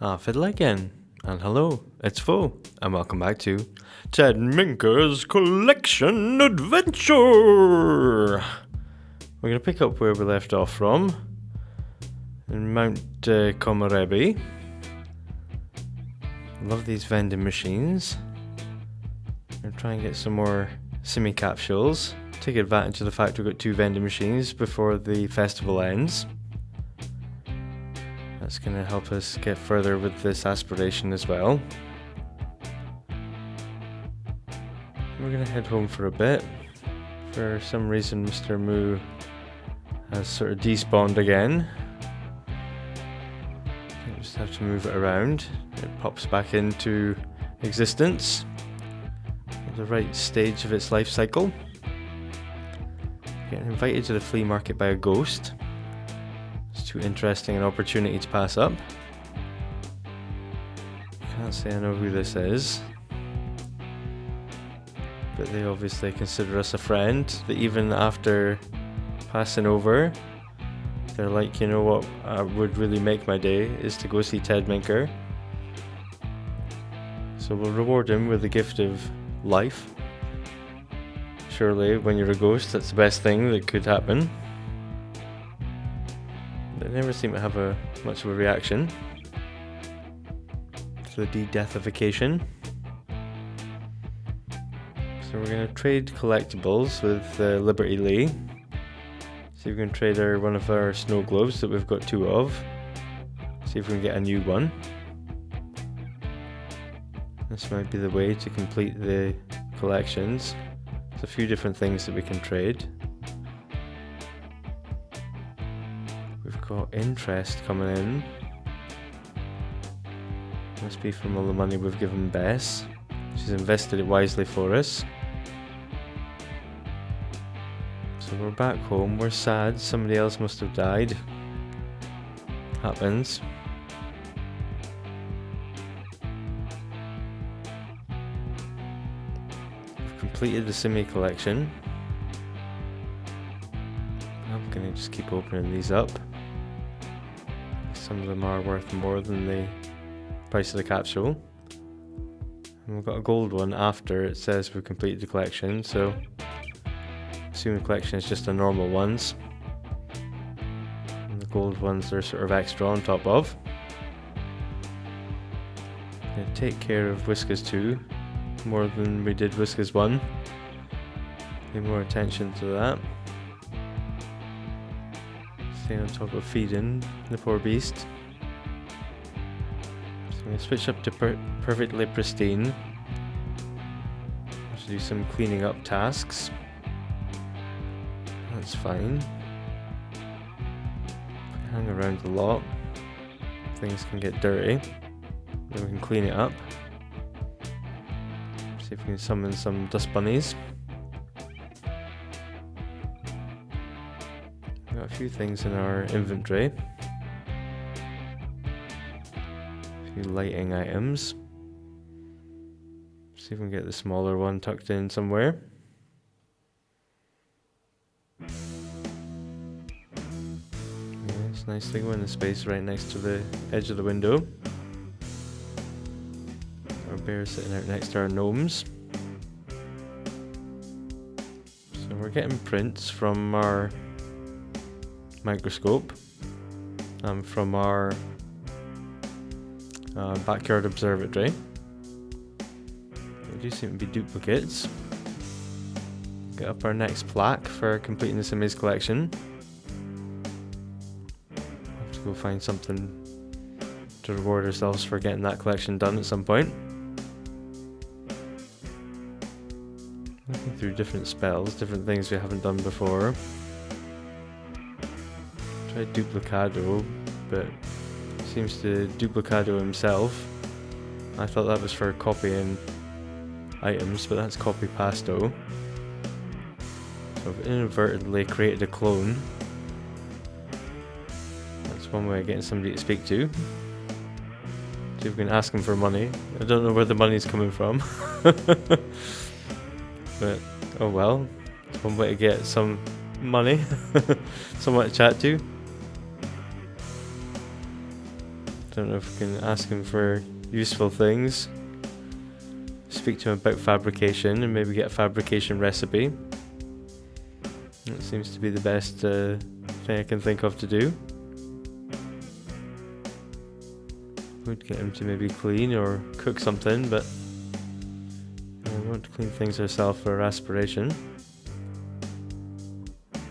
Fiddle again, and hello, it's Fo, and welcome back to Ted Minker's Collection Adventure! We're going to pick up where we left off from, in Mount Komarebi. Love these vending machines. We're going to try and get some more Simmies capsules, take advantage of the fact we've got 2 vending machines before the festival ends. That's going to help us get further with this aspiration as well. We're going to head home for a bit. For some reason Mr. Moo has sort of despawned again. I just have to move it around. It pops back into existence at the right stage of its life cycle. Getting invited to the flea market by a ghost. Too interesting an opportunity to pass up. Can't say I know who this is, but they obviously consider us a friend, that even after passing over, they're like, you know what would really make my day is to go see Ted Minker. So we'll reward him with the gift of life. Surely when you're a ghost, that's the best thing that could happen. They never seem to have much of a reaction to the de-deathification. So we're going to trade collectibles with Liberty Lee. See if we can trade one of our snow globes that we've got 2 of. See if we can get a new one. This might be the way to complete the collections. There's a few different things that we can trade. Got interest coming in. Must be from all the money we've given Bess. She's invested it wisely for us. So we're back home. We're sad. Somebody else must have died. Happens. We've completed the Simmies collection. I'm gonna just keep opening these up. Some of them are worth more than the price of the capsule. And we've got a gold one after it says we've completed the collection, so assuming the collection is just the normal ones. And the gold ones are sort of extra on top of. Gonna take care of Whiskers 2 more than we did Whiskers 1. Pay more attention to that. Stay on top of feeding the poor beast. So I'm going to switch up to perfectly pristine. To do some cleaning up tasks. That's fine. Hang around a lot. Things can get dirty. Then we can clean it up. See if we can summon some dust bunnies. Got a few things in our inventory. A few lighting items. See if we can get the smaller one tucked in somewhere. Yeah, it's nice to go in the space right next to the edge of the window. Our bear sitting out next to our gnomes. So we're getting prints from our microscope from our backyard observatory. There do seem to be duplicates. Get up our next plaque for completing the Simmies collection. Have to go find something to reward ourselves for getting that collection done at some point. Looking through different spells, different things we haven't done before. Tried Duplicado, but seems to Duplicado himself. I thought that was for copying items, but that's copy pasto. So I've inadvertently created a clone. That's one way of getting somebody to speak to. See if we can ask him for money. I don't know where the money's coming from. But, oh well. It's one way to get some money. Someone to chat to. Don't know if we can ask him for useful things. Speak to him about fabrication and maybe get a fabrication recipe. That seems to be the best thing I can think of to do. Would get him to maybe clean or cook something, but we want to clean things ourselves for aspiration.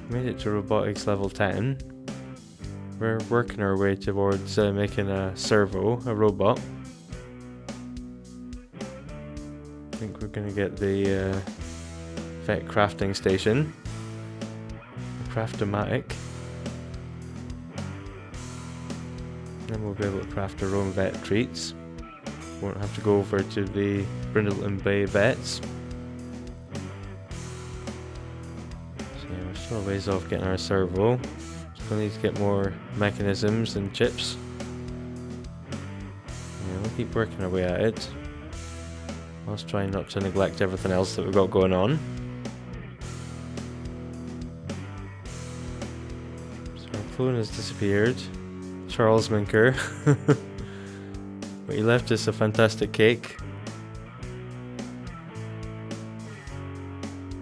Made it to robotics level 10. We're working our way towards making a servo, a robot. I think we're going to get the vet crafting station. Craftomatic. Then we'll be able to craft our own vet treats. Won't have to go over to the Brindleton Bay vets. So yeah, we're still a ways off getting our servo. Still need to get more mechanisms and chips. Yeah, we'll keep working our way at it. Whilst trying not to neglect everything else that we've got going on. So our clone has disappeared. Charles Minker. But he left us a fantastic cake.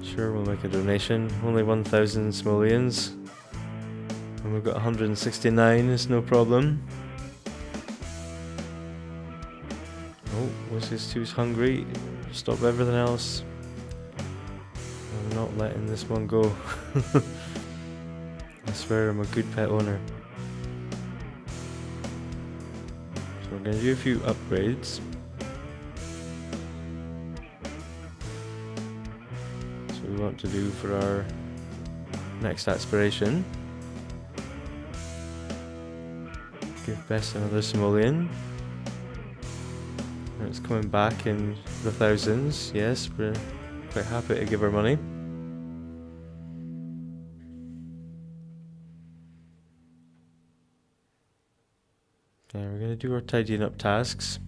Sure, we'll make a donation. Only 1,000 simoleons. And we've got 169, it's no problem. Oh, Whiskers 2's hungry. Stop everything else. I'm not letting this one go. I swear I'm a good pet owner. So we're going to do a few upgrades. That's what we want to do for our next aspiration. Give Bess another simoleon. And it's coming back in the thousands. Yes, we're quite happy to give her money. Okay, we're going to do our tidying up tasks.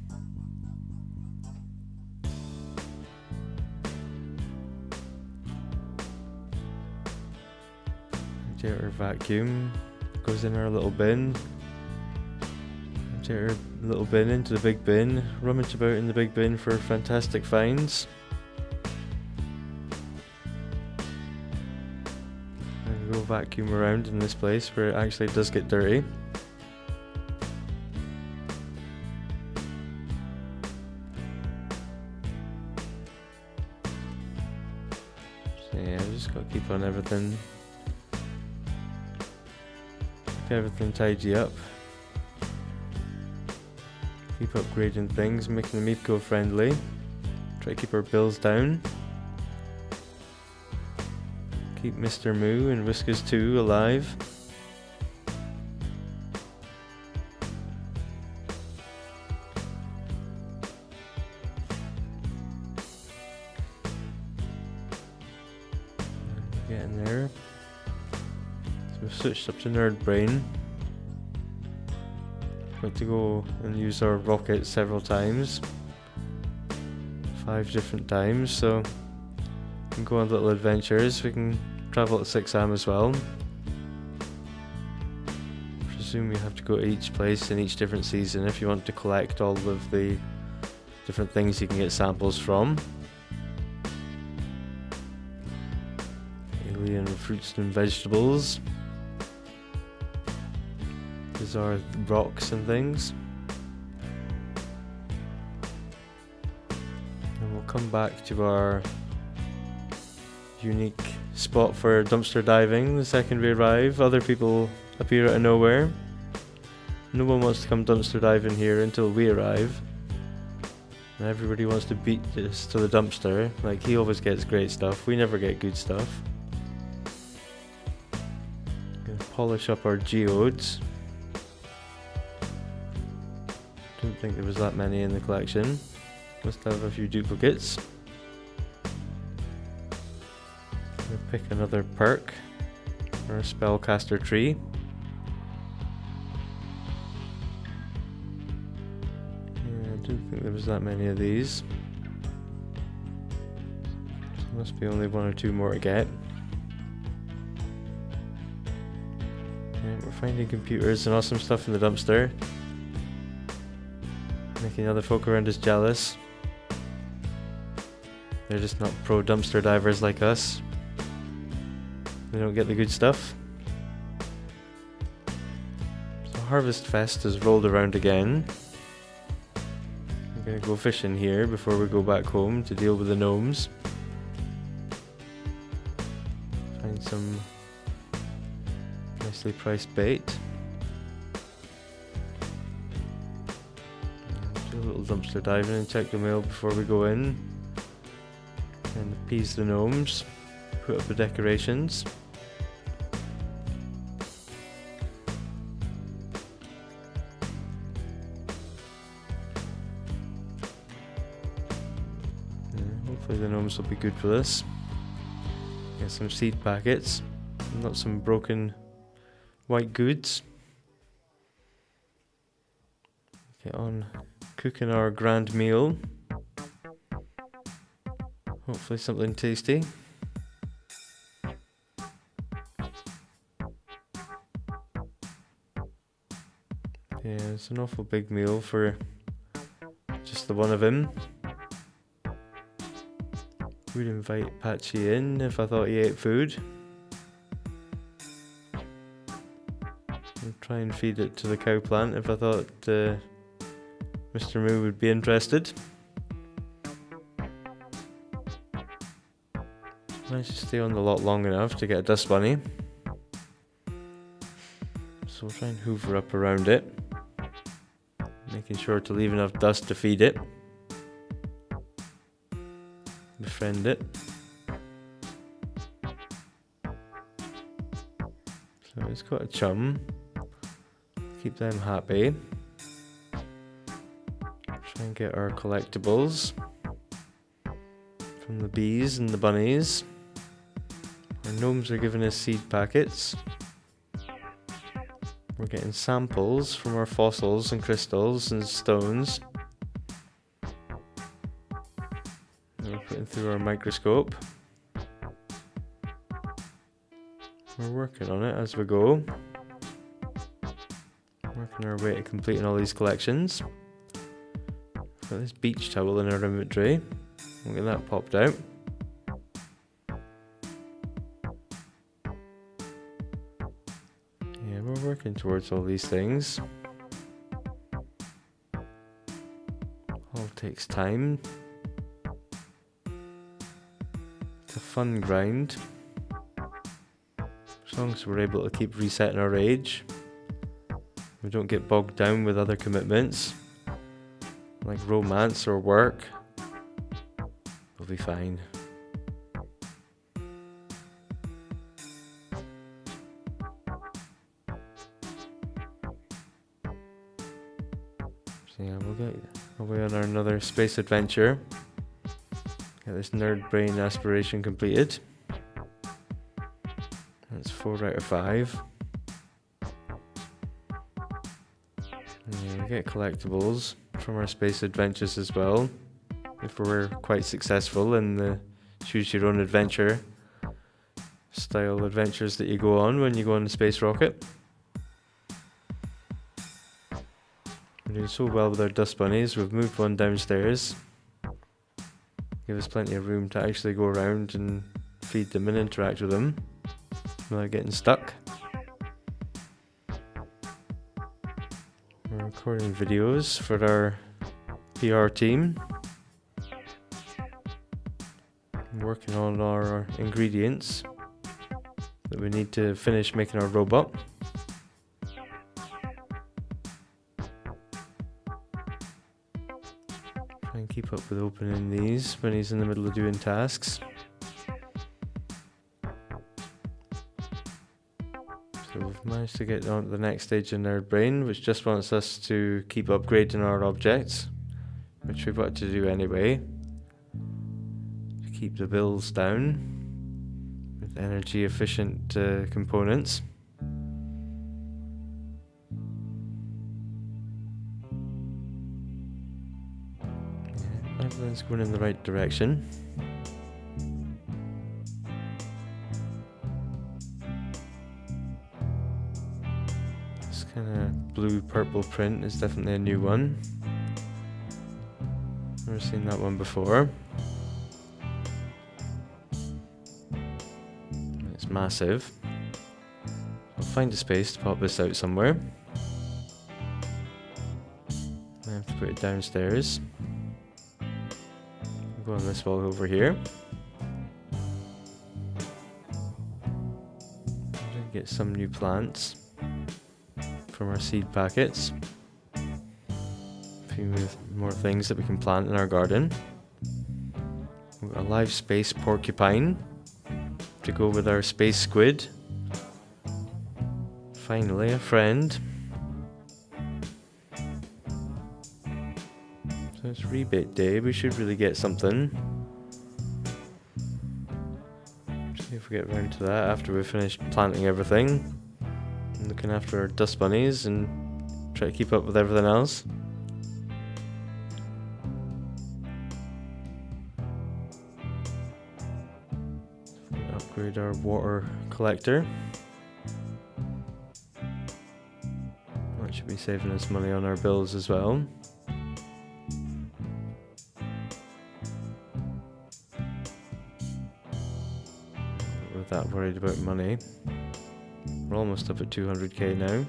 Empty out our vacuum. Goes in our little bin. Empty our little bin into the big bin. Rummage about in the big bin for fantastic finds. And go vacuum around in this place where it actually does get dirty. So yeah, just gotta keep on everything. Keep everything tidy up. Keep upgrading things, making them eco-friendly. Try to keep our bills down. Keep Mr. Moo and Whiskers 2 alive. Getting there. So we've switched up to Nerd Brain. Got to go and use our rocket several times. 5 different times, so we can go on little adventures. We can travel at 6am as well. Presume you have to go to each place in each different season if you want to collect all of the different things you can get samples from. Alien fruits and vegetables. These are rocks and things. And we'll come back to our unique spot for dumpster diving the second we arrive. Other people appear out of nowhere. No one wants to come dumpster diving here until we arrive. And everybody wants to beat this to the dumpster. Like, he always gets great stuff. We never get good stuff. Gonna polish up our geodes. Didn't think there was that many in the collection. Must have a few duplicates. We'll pick another perk or a spellcaster tree. Yeah, I didn't think there was that many of these. So must be only 1 or 2 more to get. Yeah, we're finding computers and awesome stuff in the dumpster. Making other folk around us jealous. They're just not pro dumpster divers like us. They don't get the good stuff. So Harvest Fest has rolled around again. We're gonna go fishing here before we go back home to deal with the gnomes. Find some nicely priced bait. Do a little dumpster diving and check the mail before we go in. And appease the gnomes. Put up the decorations. Hopefully the gnomes will be good for this. Get some seed packets, not some broken white goods. Get on cooking our grand meal. Hopefully something tasty. Yeah, it's an awful big meal for just the one of him. Would invite Patchy in if I thought he ate food. And try and feed it to the cow plant if I thought Mr. Moo would be interested. Managed to stay on the lot long enough to get a dust bunny. So we'll try and hoover up around it. Making sure to leave enough dust to feed it. Befriend it. So it's got a chum. Keep them happy. Try and get our collectibles from the bees and the bunnies. Our gnomes are giving us seed packets. We're getting samples from our fossils and crystals and stones. We're putting through our microscope. We're working on it as we go. Working our way to completing all these collections. We've got this beach towel in our inventory. We'll get that popped out. Yeah, we're working towards all these things. All takes time. It's a fun grind. As long as we're able to keep resetting our age. We don't get bogged down with other commitments. Like romance or work. We'll be fine. So yeah, we'll get away on another space adventure. Get this nerd brain aspiration completed. That's 4 out of 5. Yeah, we get collectibles from our space adventures as well. If we're quite successful in the choose your own adventure style adventures that you go on when you go on the space rocket. We're doing so well with our dust bunnies. We've moved one downstairs. Give us plenty of room to actually go around and feed them and interact with them without getting stuck. We're recording videos for our PR team. Working on our ingredients that we need to finish making our robot. Try and keep up with opening these when he's in the middle of doing tasks. So we've managed to get on to the next stage in our brain, which just wants us to keep upgrading our objects, which we've got to do anyway. Keep the bills down with energy efficient components. Yeah, everything's going in the right direction. This kind of blue purple print is definitely a new one. Never seen that one before. It's massive. I'll find a space to pop this out somewhere. I have to put it downstairs. I'll go on this wall over here. Get some new plants from our seed packets. A few more things that we can plant in our garden. We've got a live space porcupine to go with our space squid. Finally, a friend. So it's rebate day, we should really get something. See if we get around to that after we've finished planting everything. And looking after our dust bunnies and try to keep up with everything else. Upgrade our water collector. That should be saving us money on our bills as well. Not that worried about money. We're almost up at 200k now.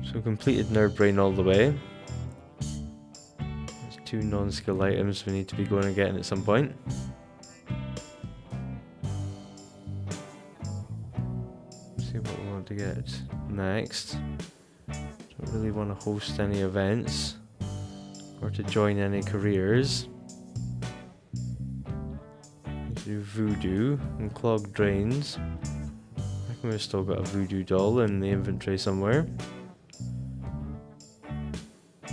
So completed Nerd Brain all the way. There's 2 non-skill items we need to be going and getting at some point. See what we want to get next. Don't really want to host any events or to join any careers. Need to do voodoo and clog drains. I reckon we've still got a voodoo doll in the inventory somewhere. See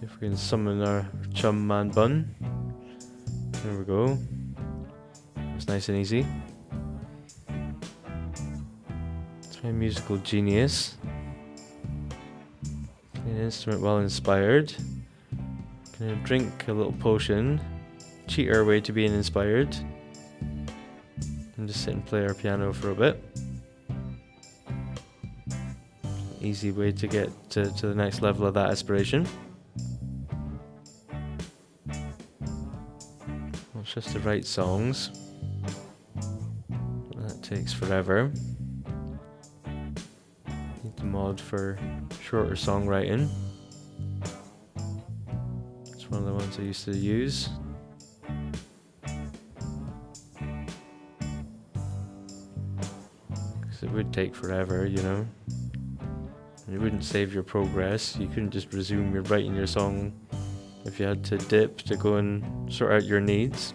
if we can summon our chum man bun. There we go. It's nice and easy. Try musical genius. Play an instrument while inspired. Gonna drink a little potion. Cheat our way to being inspired. And just sit and play our piano for a bit. Easy way to get to the next level of that aspiration. Well, it's just to write songs. That takes forever. Need the mod for shorter songwriting. It's one of the ones I used to use. It would take forever, you know. And it wouldn't save your progress. You couldn't just resume your writing your song if you had to dip to go and sort out your needs.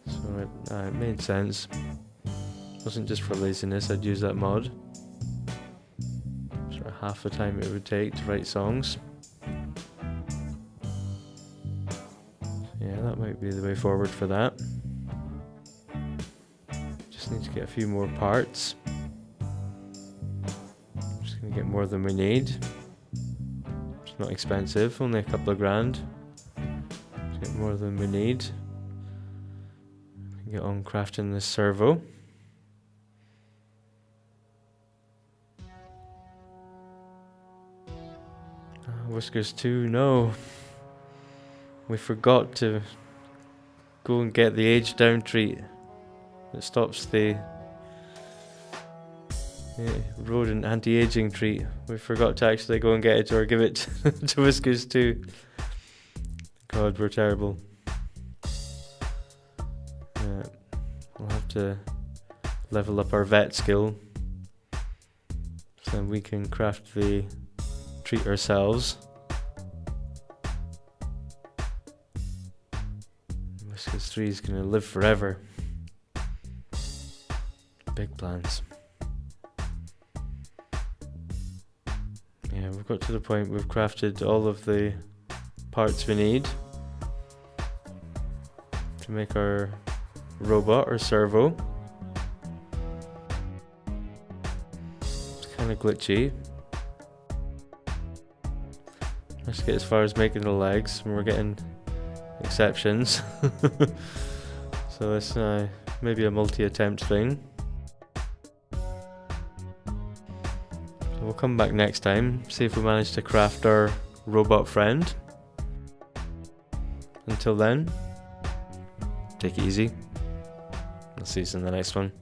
So it made sense. It wasn't just for laziness I'd use that mod. Sort of half the time it would take to write songs. Yeah, that might be the way forward for that. Need to get a few more parts. Just gonna get more than we need. It's not expensive, only a couple of grand. Just get more than we need. Get on crafting this servo. Whiskers 2, no. We forgot to go and get the age down treat. It stops the rodent anti-aging treat. We forgot to actually go and get it or give it to Whiskers too. God, we're terrible. We'll have to level up our vet skill so we can craft the treat ourselves. Whiskers 3 is going to live forever. Big plans. Yeah, we've got to the point we've crafted all of the parts we need to make our robot or servo. It's kind of glitchy. Let's get as far as making the legs, and we're getting exceptions. So it's maybe a multi-attempt thing. We'll come back next time, see if we manage to craft our robot friend. Until then, take it easy. I'll see you in the next one.